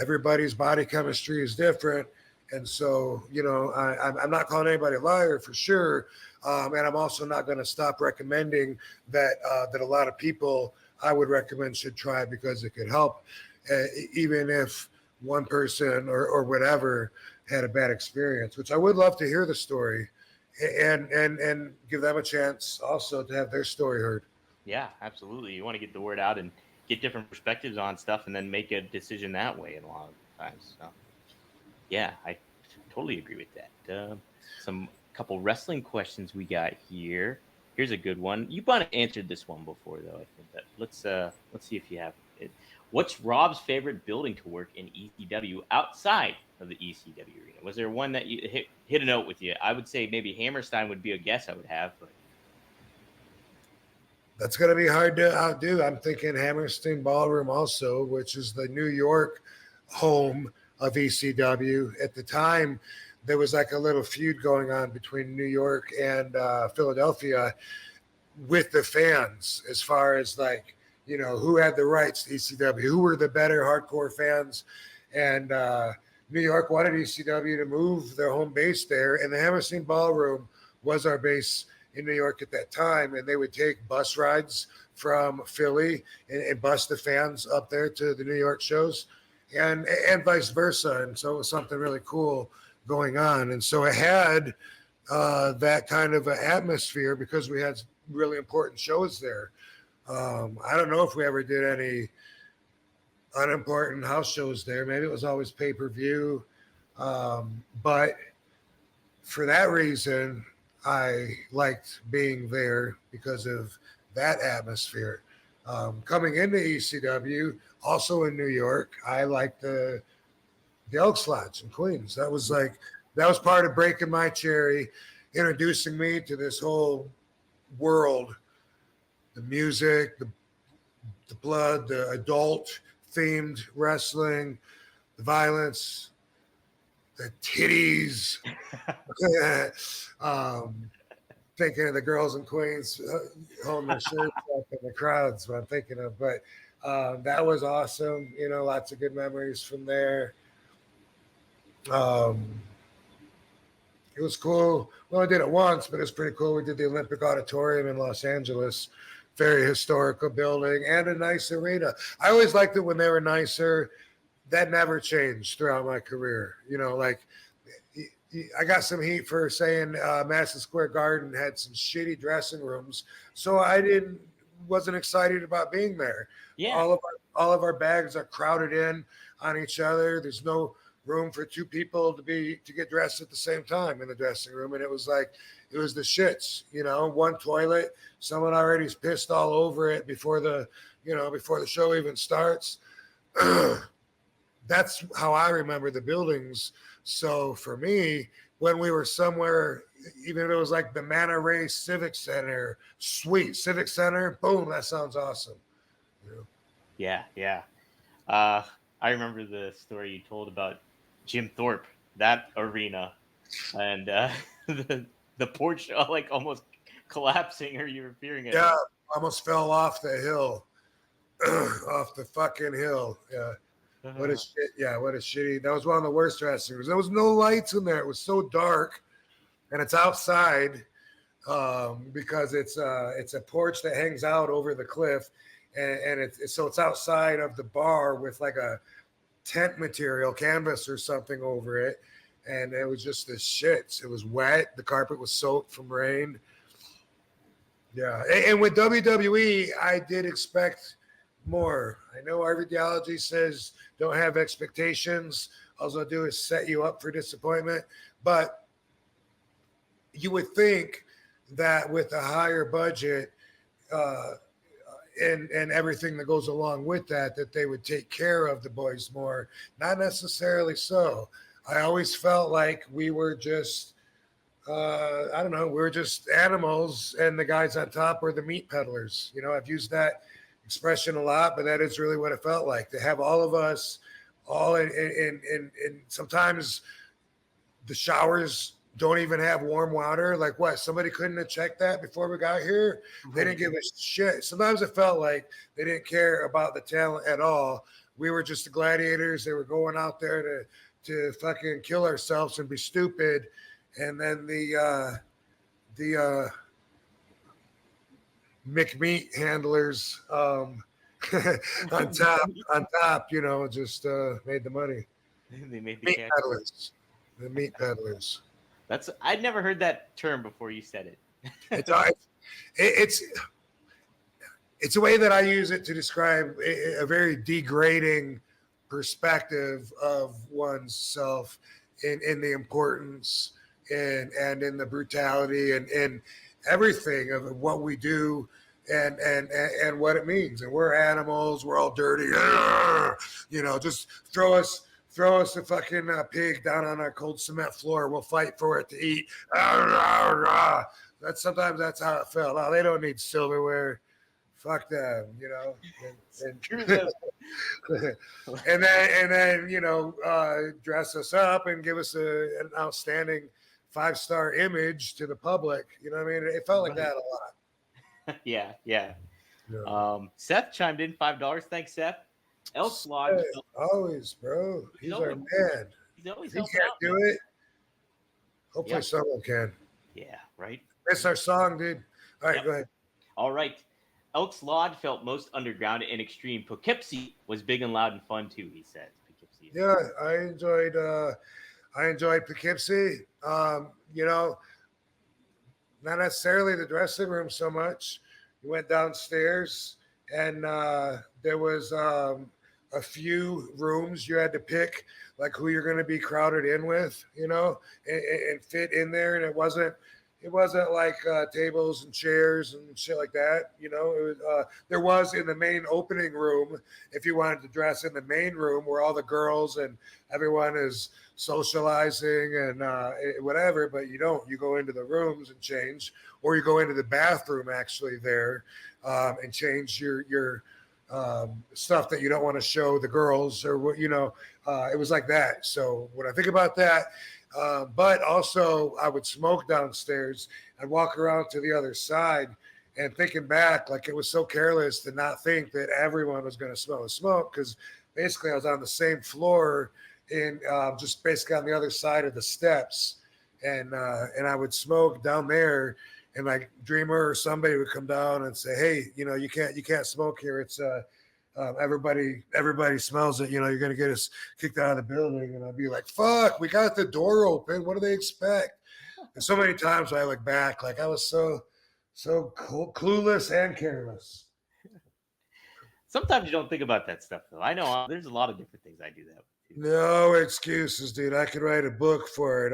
everybody's body chemistry is different. And so, I'm not calling anybody a liar for sure. And I'm also not going to stop recommending that a lot of people I would recommend should try because it could help, even if one person or whatever had a bad experience, which I would love to hear the story and give them a chance also to have their story heard. Yeah, absolutely. You want to get the word out and get different perspectives on stuff, and then make a decision that way. A lot of times, so yeah, I totally agree with that. Some couple wrestling questions we got here. Here's a good one. You might have answered this one before, though. I think that let's see if you have it. What's Rob's favorite building to work in ECW outside of the ECW arena? Was there one that you hit a note with you? I would say maybe Hammerstein would be a guess I would have, but That's going to be hard to outdo. I'm thinking Hammerstein Ballroom also, which is the New York home of ECW. At the time, there was like a little feud going on between New York and Philadelphia with the fans, as far as like, who had the rights to ECW, who were the better hardcore fans. And New York wanted ECW to move their home base there. And the Hammerstein Ballroom was our base in New York at that time, and they would take bus rides from Philly and bus the fans up there to the New York shows, and vice versa. And so it was something really cool going on, and so it had that kind of an atmosphere because we had really important shows there. I don't know if we ever did any unimportant house shows there. Maybe it was always pay-per-view, but for that reason, I liked being there because of that atmosphere. Coming into ECW, also in New York, I liked the Elks Lodge in Queens. That was part of breaking my cherry, introducing me to this whole world, the music, the blood, the adult themed wrestling, the violence, the titties. Thinking of the girls in Queens holding their shirts up in the crowds, what I'm thinking of. But that was awesome. Lots of good memories from there. Um, it was cool. We only did it once, but it's pretty cool. We did the Olympic Auditorium in Los Angeles. Very historical building and a nice arena. I always liked it when they were nicer. That never changed throughout my career. I got some heat for saying Madison Square Garden had some shitty dressing rooms, so wasn't excited about being there. yeah, All of our bags are crowded in on each other. There's no room for two people to get dressed at the same time in the dressing room, and it was the shits. One toilet, someone already's pissed all over it before the show even starts. That's how I remember the buildings. So for me, when we were somewhere, even if it was like the Manta Ray Civic Center, sweet Civic Center, boom, that sounds awesome. yeah. I remember the story you told about Jim Thorpe, that arena, and the porch like almost collapsing, or you were fearing it. Yeah, almost fell off the hill, off the fucking hill. Yeah. What a shit! Yeah, what a shitty. That was one of the worst dressing rooms. There was no lights in there. It was so dark, and it's outside because it's a porch that hangs out over the cliff, and it's outside of the bar with like a tent material, canvas or something over it, and it was just the shits. It was wet. The carpet was soaked from rain. Yeah, and with WWE, I did expect more. I know our ideology says don't have expectations. All they'll do is set you up for disappointment. But you would think that with a higher budget uh, and everything that goes along with that they would take care of the boys more. Not necessarily so. I always felt like we were just, I don't know, we were just animals, and the guys on top were the meat peddlers. I've used that expression a lot, but that is really what it felt like to have all of us all in sometimes the showers don't even have warm water. Like what? Somebody couldn't have checked that before we got here. They didn't give a shit. Sometimes it felt like they didn't care about the talent at all. we were just the gladiators. They were going out there to fucking kill ourselves and be stupid. And then the McMeat handlers on top, you know, just made the money. They made the Meat cash. peddlers, the meat peddlers. I'd never heard that term before you said it. It's a way that I use it to describe a very degrading perspective of one's self in the importance and in the brutality and everything of what we do and what it means. And we're animals. We're all dirty. You know, just throw us a fucking pig down on our cold cement floor. We'll fight for it to eat. Sometimes that's how it felt. Oh, they don't need silverware. Fuck them, you know. And then you know, dress us up and give us an outstanding 5-star image to the public. You know what I mean? It felt like that a lot. Yeah. Yeah. Seth chimed in $5. Thanks, Seth. Elks Lodge. Always, bro. He's our man. He's always he can't out, do man. it. Hopefully someone can. Yeah, right. That's our song, dude. All right, go ahead. All right. Elks Lodge felt most underground and extreme. Poughkeepsie was big and loud and fun too, he says. Poughkeepsie. Yeah, I enjoyed Poughkeepsie. You know, not necessarily the dressing room so much. You went downstairs and there was a few rooms you had to pick, like who you're going to be crowded in with, you know, and fit in there. And it wasn't like tables and chairs and shit like that. You know, it was, there was in the main opening room, if you wanted to dress in the main room where all the girls and everyone is socializing and whatever, but you don't. You go into the rooms and change, or you go into the bathroom actually there and change your stuff that you don't want to show the girls or what, you know, it was like that. So when I think about that, but also I would smoke downstairs. I'd walk around to the other side and thinking back, like it was so careless to not think that everyone was going to smell the smoke, because basically I was on the same floor in just basically on the other side of the steps. And I would smoke down there, and like Dreamer or somebody would come down and say, hey, you know, you can't smoke here. It's everybody smells it. You know, you're going to get us kicked out of the building. And I'd be like, fuck, we got the door open. What do they expect? And so many times when I look back, like I was so clueless and careless. Sometimes you don't think about that stuff, though. I know there's a lot of different things I do that with. No excuses, dude. I could write a book for it.